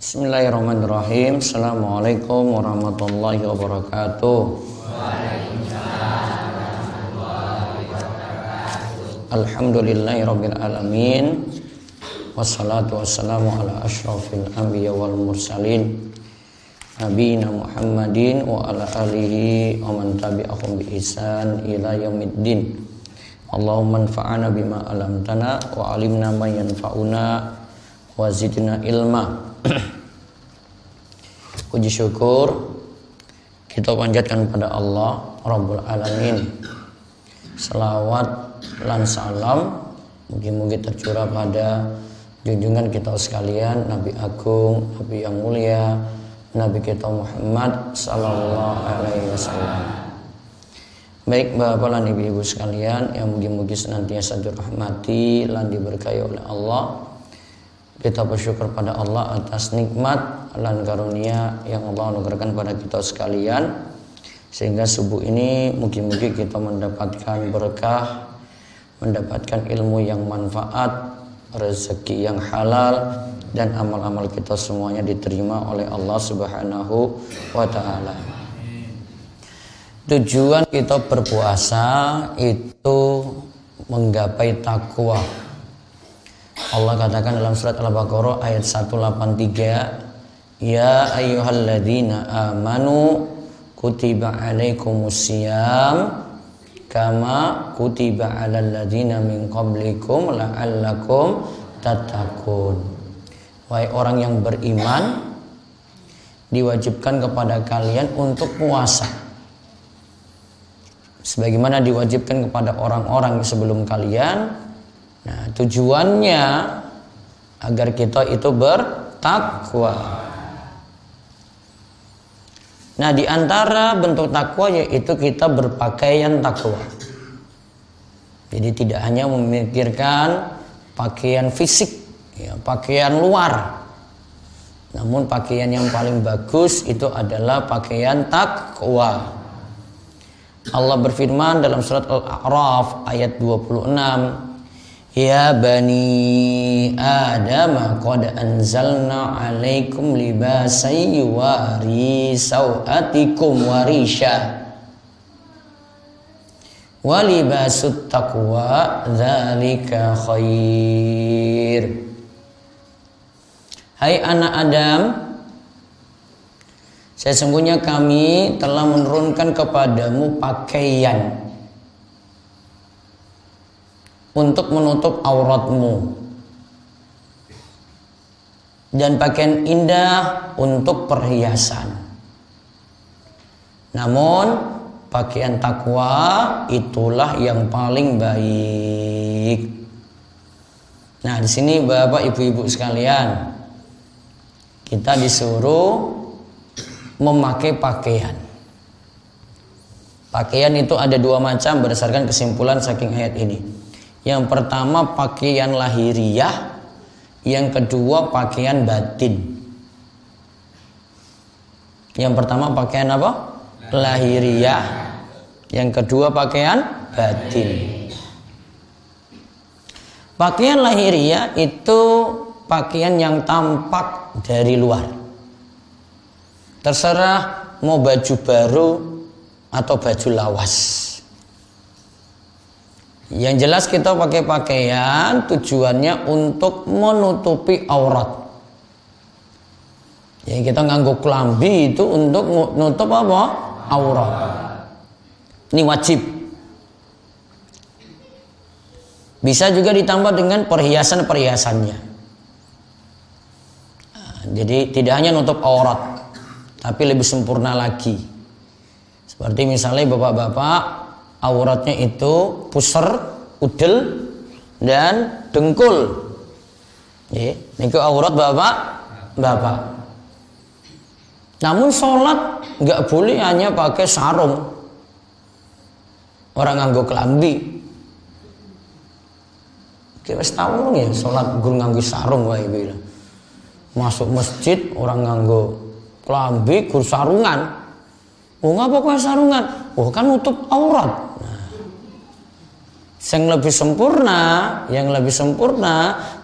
Bismillahirrahmanirrahim. Assalamualaikum warahmatullahi wabarakatuh. Alhamdulillahirabbil alamin. Wassalatu wassalamu ala asyrafil anbiya wal mursalin nabiyina Muhammadin wa ala alihi wa man tabi'ahum bi ihsan ila yaumiddin. Allahumma anfa'na bima 'allamtana wa 'allimna ma yanfa'una wa zidna ilma. Puji syukur kita panjatkan pada Allah Rabbul Alamin. Selawat lan salam mugi-mugi tercurah pada junjungan kita sekalian, Nabi Agung, Nabi yang mulia, Nabi kita Muhammad sallallahu alaihi wasallam. Baik Bapak dan Ibu-ibu sekalian yang mugi-mugi senantiasa dirahmati lan diberkahi oleh Allah. Kita bersyukur pada Allah atas nikmat dan karunia yang Allah anugerahkan pada kita sekalian, sehingga subuh ini mungkin-mungkin kita mendapatkan berkah, mendapatkan ilmu yang manfaat, rezeki yang halal, dan amal-amal kita semuanya diterima oleh Allah Subhanahu wa ta'ala. Tujuan kita berpuasa itu menggapai takwa. Allah katakan dalam surat Al-Baqarah ayat 183, ya ayyuhalladzina amanu kutiba alaikumusiyam kama kutiba alal ladzina min qablikum la'allakum tattaqun. Wahai orang yang beriman, diwajibkan kepada kalian untuk puasa sebagaimana diwajibkan kepada orang-orang sebelum kalian. Nah, tujuannya agar kita itu bertakwa. Nah, di antara bentuk takwa yaitu kita berpakaian takwa. Jadi tidak hanya memikirkan pakaian fisik, ya, pakaian luar. Namun pakaian yang paling bagus itu adalah pakaian takwa. Allah berfirman dalam surat Al-A'raf ayat 26, ya bani Adam qad anzalna alaikum libasan yuwari sawatikum warisha wa libasut taqwa dzalika khair. Hai anak Adam, sesungguhnya kami telah menurunkan kepadamu pakaian untuk menutup auratmu, dan pakaian indah untuk perhiasan. Namun pakaian takwa itulah yang paling baik. Nah, di sini Bapak Ibu-ibu sekalian, kita disuruh memakai pakaian. Pakaian itu ada dua macam berdasarkan kesimpulan saking ayat ini. Yang pertama pakaian lahiriah, yang kedua pakaian batin. Yang pertama pakaian apa? Lahiriah. Yang kedua pakaian batin. Pakaian lahiriah itu pakaian yang tampak dari luar. Terserah mau baju baru atau baju lawas. Yang jelas kita pakai pakaian tujuannya untuk menutupi aurat. Jadi kita nganggo klambi itu untuk menutup apa? Aurat. Ini wajib. Bisa juga ditambah dengan perhiasan-perhiasannya. Nah, jadi tidak hanya nutup aurat, tapi lebih sempurna lagi. Seperti misalnya bapak-bapak, auratnya itu pusar, udel, dan dengkul. Ini aurat bapak. Namun sholat nggak boleh hanya pakai sarung. Orang nganggo kelambi. Kita tahu ya, sholat gur nganggo sarung wae bilang. Masuk masjid orang nganggo kelambi gur sarungan. Oh ngapa kok sarungan? Oh kan nutup aurat. Yang lebih sempurna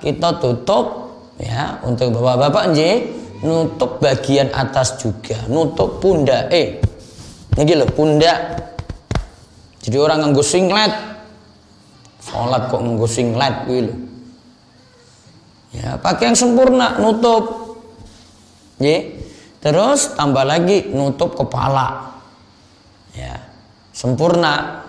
kita tutup ya, untuk bapak-bapak nggih nutup bagian atas juga, nutup pundak. Ini lho pundak. Jadi orang nganggo singlet, sholat kok nganggo singlet kuwi lho. Ya, pakai yang sempurna, nutup. Terus tambah lagi nutup kepala. Ya, sempurna.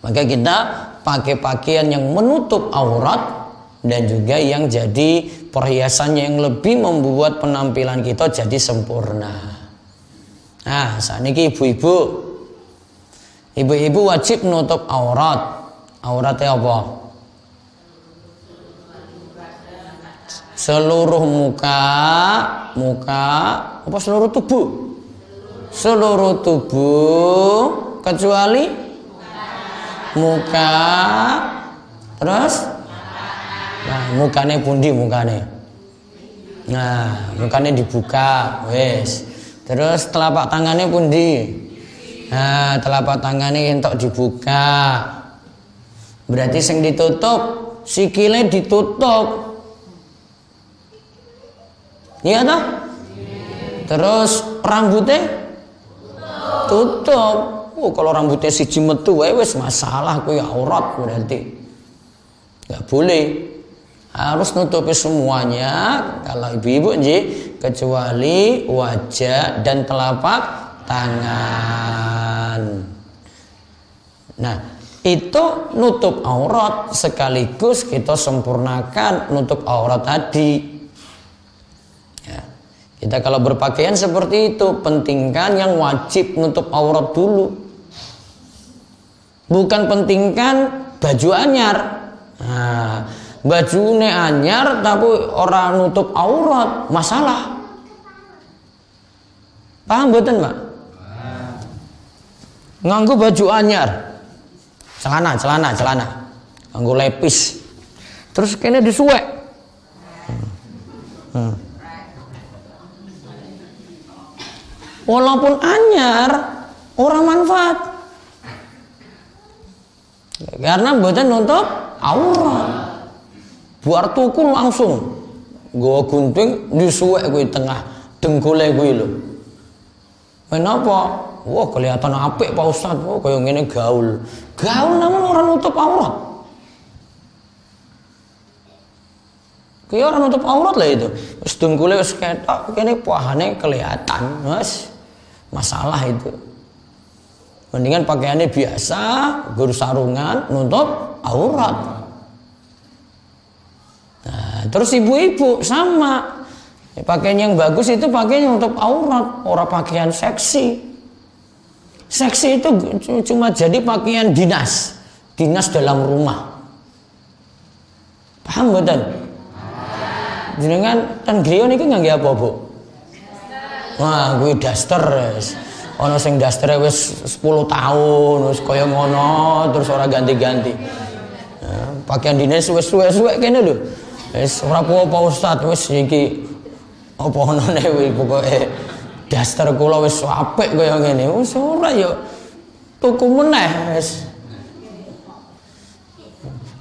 Maka kita pakai pakaian yang menutup aurat dan juga yang jadi perhiasannya yang lebih membuat penampilan kita jadi sempurna. Nah, saat ini ibu-ibu wajib menutup aurat. Auratnya apa? Seluruh muka, apa seluruh tubuh? Seluruh tubuh kecuali muka. Terus? Nah, mukanya pundi mukanya. Nah, mukanya dibuka, wes. Terus telapak tangannya pundi. Nah, telapak tangannya entok dibuka. Berarti sing ditutup, sikile ditutup. Iya toh? Terus rambutnya tutup. Kalau rambutnya siji metu wae wis masalah kuwi aurat berarti. Enggak boleh. Harus nutupi semuanya kalau ibu-ibu kecuali wajah dan telapak tangan. Nah, itu nutup aurat sekaligus kita sempurnakan nutup aurat tadi. Ya. Kita kalau berpakaian seperti itu, pentingkan yang wajib nutup aurat dulu. Bukan pentingkan baju anyar. Nah, baju ne anyar tapi orang nutup aurat, masalah. Paham mboten, Pak? Nganggo baju anyar. Celana. Nganggo lepis. Terus kene disuwek. Walaupun anyar, orang manfaat. Karena mboten nutup aurat. Buar tuku langsung nggawa gunting disuwek kuwi tengah dengkule kuwi lho. Kenapa? Wah, kelihatan apik Pak Ustaz. Oh, kaya ngene gaul. Gaul namun orang nutup aurat. Kaya orang nutup aurat lah itu. Wis dengkule wis ketok, kene pahane kelihatan. Mas, masalah itu. Mendingan pakaiannya biasa, guru sarungan, nutup aurat. Nah, terus ibu-ibu sama. Pakaian yang bagus itu pakaian untuk aurat, orang pakaian seksi. Seksi itu cuma jadi pakaian dinas dalam rumah. Paham betul? Jenengan tan griya niku ngangge apa, Bu? Wah, kuwi daster wis. Ana sing dastere wis 10 tahun wis kaya ngono terus ora ganti-ganti. Nah, pakaian dinas wis suwe-suwe kene lho. Wis ora apa-apa Ustaz, wis iki apa onone kuwi pokoke daster kula wis apik kaya ngene. Wis ora ya tuku meneh wis.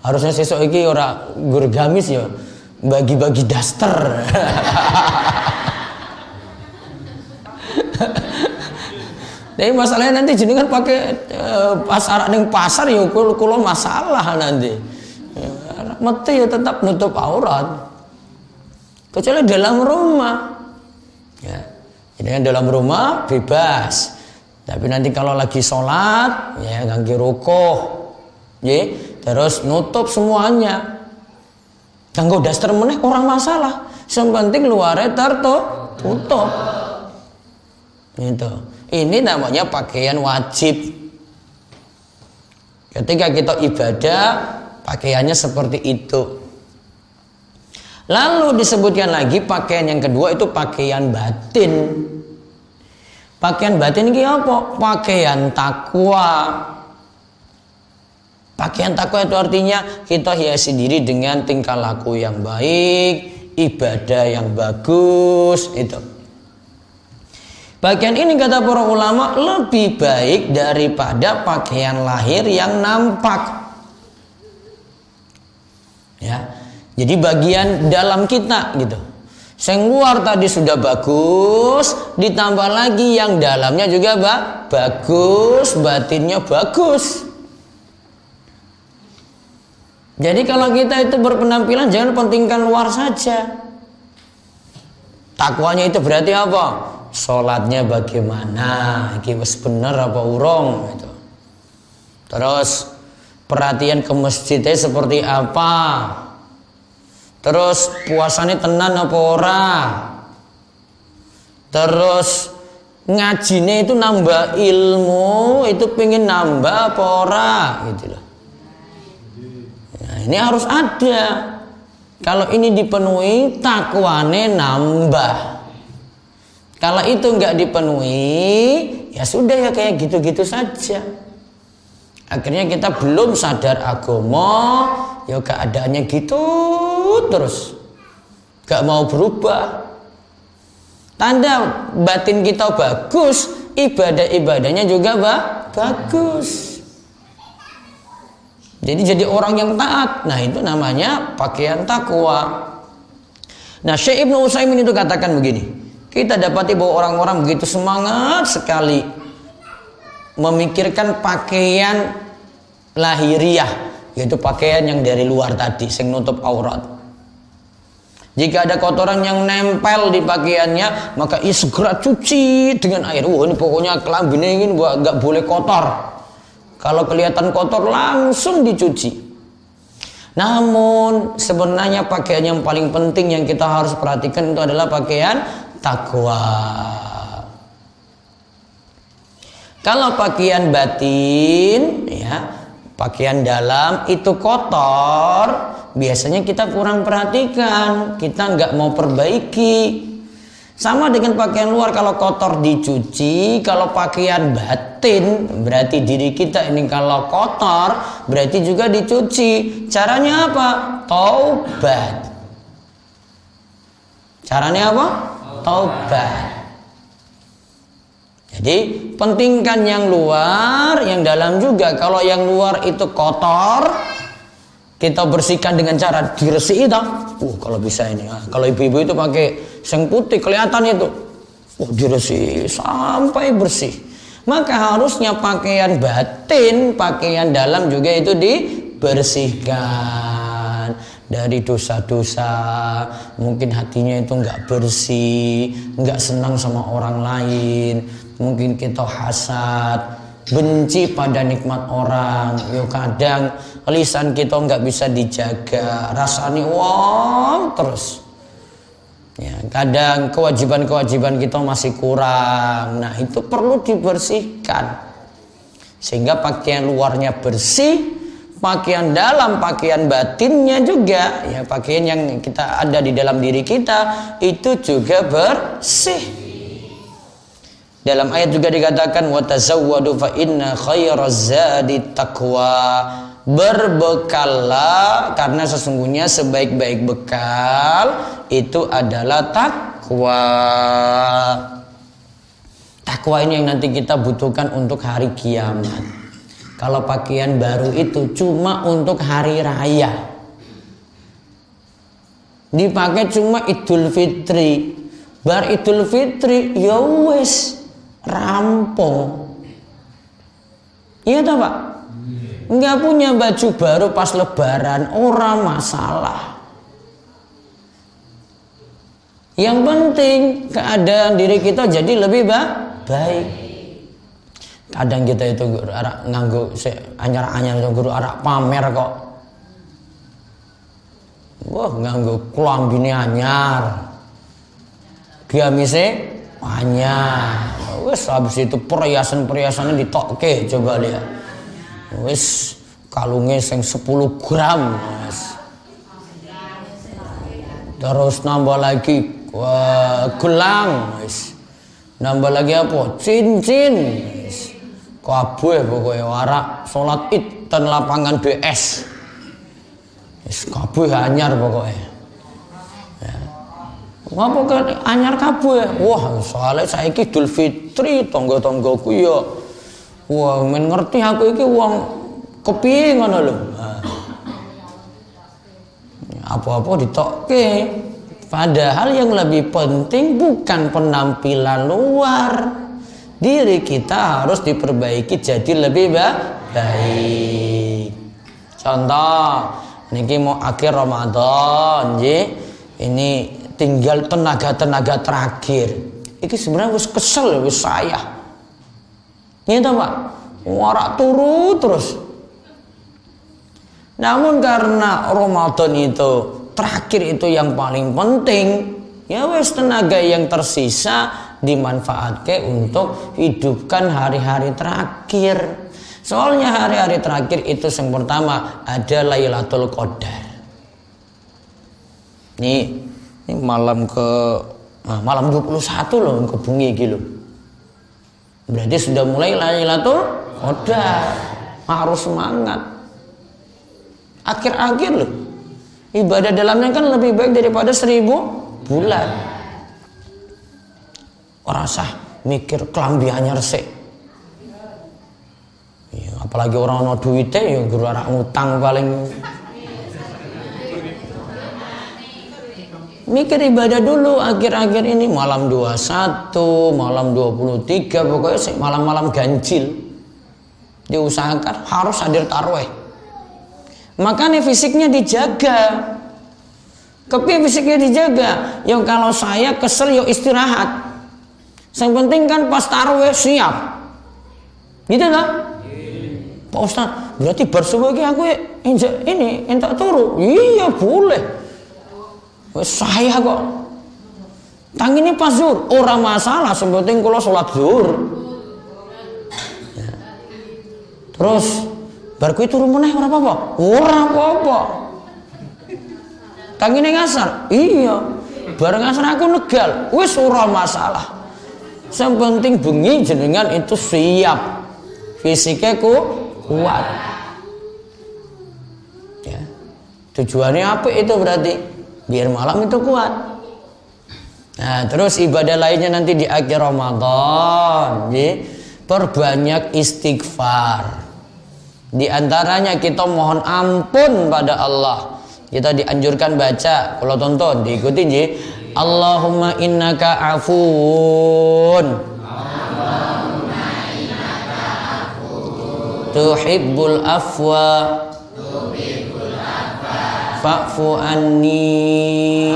Harusnya sesuk iki ora nggur gamis ya bagi-bagi daster. Tapi masalahnya nanti jenengan pakai pasar ning pasar ya kula masalah nanti. Mati ya tetap nutup aurat. Kecuali dalam rumah. Ya. Jadi dalam rumah bebas. Tapi nanti kalau lagi sholat ya ngangge rukuh. Ya, terus nutup semuanya. Kanggo daster meneh orang masalah. Yang penting luarnya tertutup. Gitu. Ini namanya pakaian wajib. Ketika kita ibadah, pakaiannya seperti itu. Lalu disebutkan lagi pakaian yang kedua itu pakaian batin. Pakaian batin ini apa? Pakaian takwa. Pakaian takwa itu artinya kita hiasi diri dengan tingkah laku yang baik, ibadah yang bagus, itu. Bagian ini kata para ulama lebih baik daripada pakaian lahir yang nampak. Ya. Jadi bagian dalam kita gitu. Yang luar tadi sudah bagus, ditambah lagi yang dalamnya juga bagus, batinnya bagus. Jadi kalau kita itu berpenampilan jangan pentingkan luar saja. Takwanya itu berarti apa? Sholatnya bagaimana? Iki wis bener apa urung gitu. Terus perhatian ke masjidnya seperti apa? Terus puasanya tenan apa ora? Terus ngajinya itu nambah ilmu, itu pengen nambah apa ora gitu loh. Nah, ini harus ada. Kalau ini dipenuhi, takwane nambah. Kalau itu enggak dipenuhi, ya sudah ya kayak gitu-gitu saja. Akhirnya kita belum sadar agama, ya keadaannya gitu terus, gak mau berubah. Tanda batin kita bagus, ibadah-ibadahnya juga bagus. Jadi orang yang taat. Nah itu namanya pakaian takwa. Nah Syekh Ibnu Utsaimin itu katakan begini, kita dapati bahwa orang-orang begitu semangat sekali memikirkan pakaian lahiriah, yaitu pakaian yang dari luar tadi, yang nutup aurat. Jika ada kotoran yang nempel di pakaiannya, maka segera cuci dengan air. Ini pokoknya kelambinnya ini nggak boleh kotor. Kalau kelihatan kotor langsung dicuci. Namun sebenarnya pakaian yang paling penting yang kita harus perhatikan itu adalah pakaian takwa. Kalau pakaian batin, ya, pakaian dalam itu kotor, biasanya kita kurang perhatikan, kita nggak mau perbaiki. Sama dengan pakaian luar, kalau kotor dicuci. Kalau pakaian batin, berarti diri kita ini kalau kotor, berarti juga dicuci. Caranya apa? Taubat. Caranya apa? Taubat. Jadi pentingkan yang luar, yang dalam juga. Kalau yang luar itu kotor, kita bersihkan dengan cara diresik itu. Kalau bisa ini. Kalau ibu-ibu itu pakai seng putih kelihatan itu. Diresik sampai bersih. Maka harusnya pakaian batin, pakaian dalam juga itu dibersihkan dari dosa-dosa. Mungkin hatinya itu nggak bersih, nggak senang sama orang lain. Mungkin kita hasad, benci pada nikmat orang. Kadang lisan kita nggak bisa dijaga, rasanya wong terus. Ya, kadang kewajiban-kewajiban kita masih kurang. Nah itu perlu dibersihkan sehingga pakaian luarnya bersih, pakaian dalam, pakaian batinnya juga, ya pakaian yang kita ada di dalam diri kita itu juga bersih. Dalam ayat juga dikatakan wa tazawwadu fa inna khairaz zadi taqwa. Berbekallah karena sesungguhnya sebaik-baik bekal itu adalah takwa. Takwa ini yang nanti kita butuhkan untuk hari kiamat. Kalau pakaian baru itu cuma untuk hari raya, dipakai cuma Idul Fitri. Bar Idul Fitri ya wis rampung. Iya toh Pak? Nggak punya baju baru pas lebaran, ora masalah. Yang penting keadaan diri kita jadi lebih baik. Kadang kita itu guru arak nganggo anyar-anyar itu guru arak pamer kok. Wah, nganggo klambine anyar. Gamise anyar. Wes habis itu perhiasan-perhiasannya ditokke, coba lihat. Wes kalungnya sing 10 gram. Wes. Terus nambah lagi gelang, wes. Nambah lagi apa? Cincin. Wes. Kabeh pokoke warak salat Id ten lapangan BS. Wes kabeh anyar pokoke. Apa kan anyar kabeh? Wah, soalnya saiki Idul Fitri tangga-tanggaku ya. Wah, men ngerti aku iki wong kepiye ngono lho. Apa-apa ditokke. Padahal yang lebih penting bukan penampilan luar. Diri kita harus diperbaiki jadi lebih baik. Contoh, niki mau akhir Ramadan, ini tinggal tenaga terakhir. Iki sebenarnya wis kesel wis saya. Gitu Pak, warak turu terus. Namun karena Ramadan itu terakhir itu yang paling penting, ya wis tenaga yang tersisa dimanfaatkan untuk hidupkan hari-hari terakhir. Soalnya hari-hari terakhir itu yang pertama ada Lailatul Qadar. Ini malam malam 21 loh ke bengi iki lho. Berarti sudah mulai Lailatul Qadar. Harus semangat. Akhir-akhir loh. Ibadah dalamnya kan lebih baik daripada 1000 bulan. Ora sah mikir klambi anyar sik. Ya, apalagi orang ono duite ya guru arak ngutang paling. Mikir ibadah dulu akhir-akhir ini malam 21, malam 23, pokoknya malam-malam ganjil. Diusahakan harus hadir tarawih. Makanya fisiknya dijaga. Kepiye fisiknya dijaga? Yang kalau saya kesel yo istirahat. Yang penting kan pas tarawih siap. Gitu kan? Pak Ustaz, berarti bar subuh iki aku entak turu. Iya boleh. Saya kok tang ini pas zuhur, ora masalah, sepenting kula sholat zuhur. Ya. Terus bar kuwi turu meneh ora apa-apa. Ora apa-apa. Tang ini ngasar. Iya. Bareng ngasar aku negal. Wis ora masalah. Sepenting bengi jenengan itu siap. Fisiknya kuat. Ya. Tujuannya apa itu berarti? Biar malam itu kuat. Nah, terus ibadah lainnya nanti di akhir Ramadan, perbanyak istighfar. Di antaranya kita mohon ampun pada Allah. Kita dianjurkan baca, kalau tonton diikuti Allahumma innaka afuun. Tuhibbul afwa. Fa'fu anni.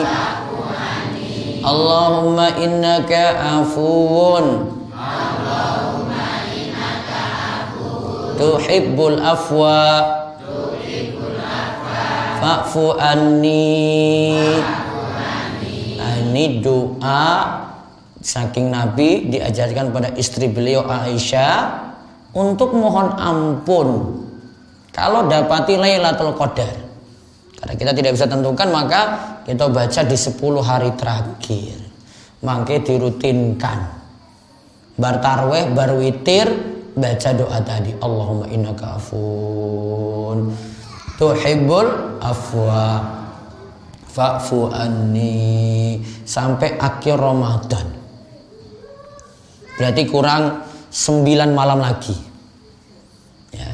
Allahumma innaka afuun. Tuhibbul afwa. Fa'fu anni. Ini doa saking Nabi diajarkan pada istri beliau Aisyah untuk mohon ampun kalau dapati Lailatul Qadar. Karena kita tidak bisa tentukan, maka kita baca di 10 hari terakhir. Maka dirutinkan. Bar tarweh, bar witir, baca doa tadi. Allahumma innaka afun tuhibbul afwa fa'fu anni sampai akhir Ramadan. Berarti kurang 9 malam lagi. Ya.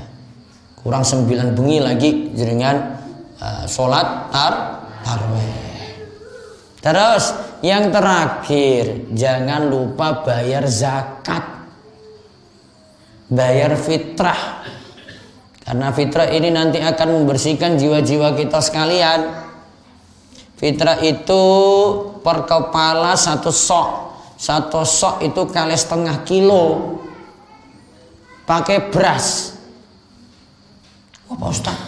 Kurang 9 bengi lagi dengan sholat tarawih. Terus yang terakhir, jangan lupa bayar zakat, bayar fitrah, karena fitrah ini nanti akan membersihkan jiwa-jiwa kita sekalian. Fitrah itu per kepala 1 sok, 1 sok itu kali setengah kilo, pakai beras. Apa Ustaz?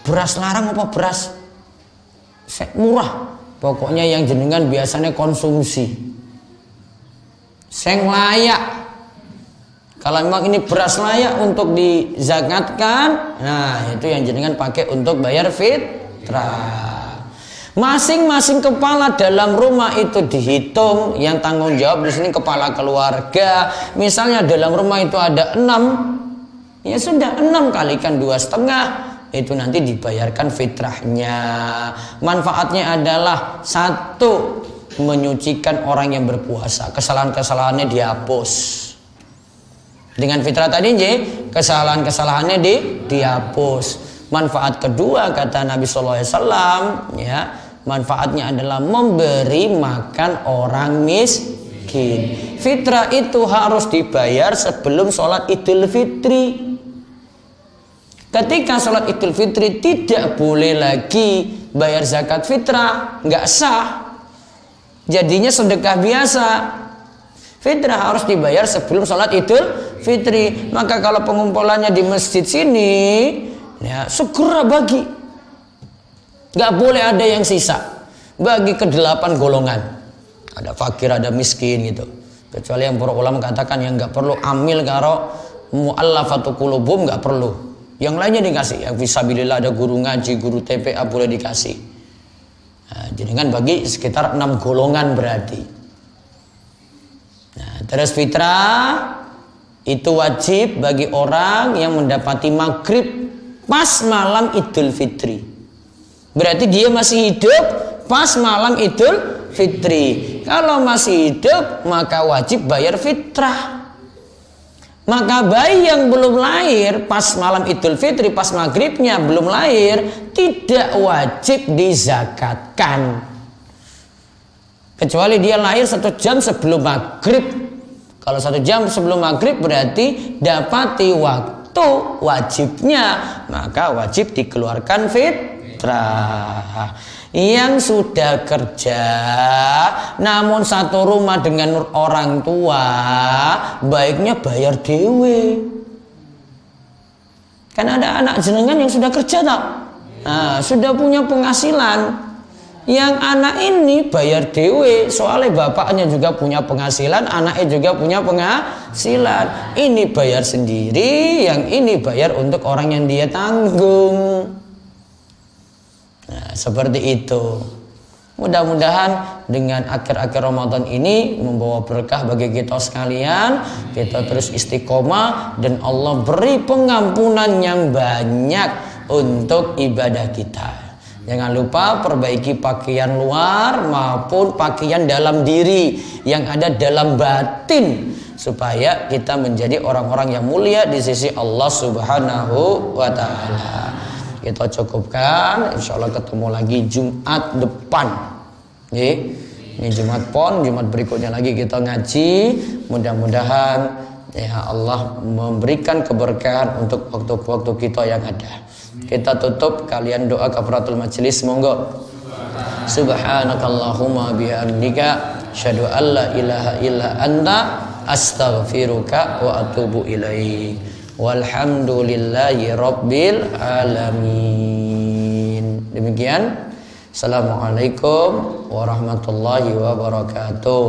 Beras larang apa beras murah? Pokoknya yang jenengan biasanya konsumsi. Seng layak. Kalau memang ini beras layak untuk dizakatkan, nah itu yang jenengan pakai untuk bayar fitrah. Masing-masing kepala dalam rumah itu dihitung. Yang tanggung jawab di sini kepala keluarga. Misalnya dalam rumah itu ada 6, ya sudah 6 kalikan 2,5. Itu nanti dibayarkan fitrahnya. Manfaatnya adalah 1, menyucikan orang yang berpuasa, kesalahan-kesalahannya dihapus. Dengan fitrah tadi kesalahan-kesalahannya dihapus. Manfaat kedua kata Nabi SAW, ya, manfaatnya adalah memberi makan orang miskin. Fitrah itu harus dibayar sebelum sholat Idul Fitri. Ketika sholat Idul Fitri tidak boleh lagi bayar zakat fitrah, nggak sah. Jadinya sedekah biasa. Fitrah harus dibayar sebelum sholat Idul Fitri. Maka kalau pengumpulannya di masjid sini, ya segera bagi. Nggak boleh ada yang sisa. Bagi ke 8 golongan. Ada fakir, ada miskin gitu. Kecuali yang para ulama katakan yang nggak perlu amil karo mu'allafatu qulubum, nggak perlu. Yang lainnya dikasih. Yang fisabilillah ada guru ngaji, guru TPA boleh dikasih. Nah, jadi kan bagi sekitar 6 golongan berarti. Nah, terus fitrah itu wajib bagi orang yang mendapati maghrib pas malam Idul Fitri. Berarti dia masih hidup pas malam Idul Fitri. Kalau masih hidup maka wajib bayar fitrah. Maka bayi yang belum lahir pas malam Idul Fitri, pas maghribnya belum lahir, tidak wajib dizakatkan. Kecuali dia lahir 1 jam sebelum maghrib. Kalau 1 jam sebelum maghrib berarti dapati waktu wajibnya, maka wajib dikeluarkan fitrah. Yang sudah kerja namun satu rumah dengan orang tua, baiknya bayar dewe. Kan ada anak jenengan yang sudah kerja tak? Nah, sudah punya penghasilan. Yang anak ini bayar dewe, soalnya bapaknya juga punya penghasilan, anaknya juga punya penghasilan. Ini bayar sendiri, yang ini bayar untuk orang yang dia tanggung. Nah, seperti itu. Mudah-mudahan dengan akhir-akhir Ramadan ini membawa berkah bagi kita sekalian. Kita terus istiqomah dan Allah beri pengampunan yang banyak untuk ibadah kita. Jangan lupa perbaiki pakaian luar maupun pakaian dalam diri yang ada dalam batin, supaya kita menjadi orang-orang yang mulia di sisi Allah Subhanahu wa ta'ala. Kita cukupkan, insya Allah ketemu lagi Jumat depan. Ini Jumat Pon, Jumat berikutnya lagi kita ngaji. Mudah-mudahan ya Allah memberikan keberkahan untuk waktu-waktu kita yang ada. Kita tutup, kalian doa kafaratul majelis, monggo. Subhanakallahumma bihamdika asyhadu an la ilaha illa anta astaghfiruka wa atubu ilaik. Walhamdulillahi rabbil alamin. Demikian. Assalamualaikum warahmatullahi wabarakatuh.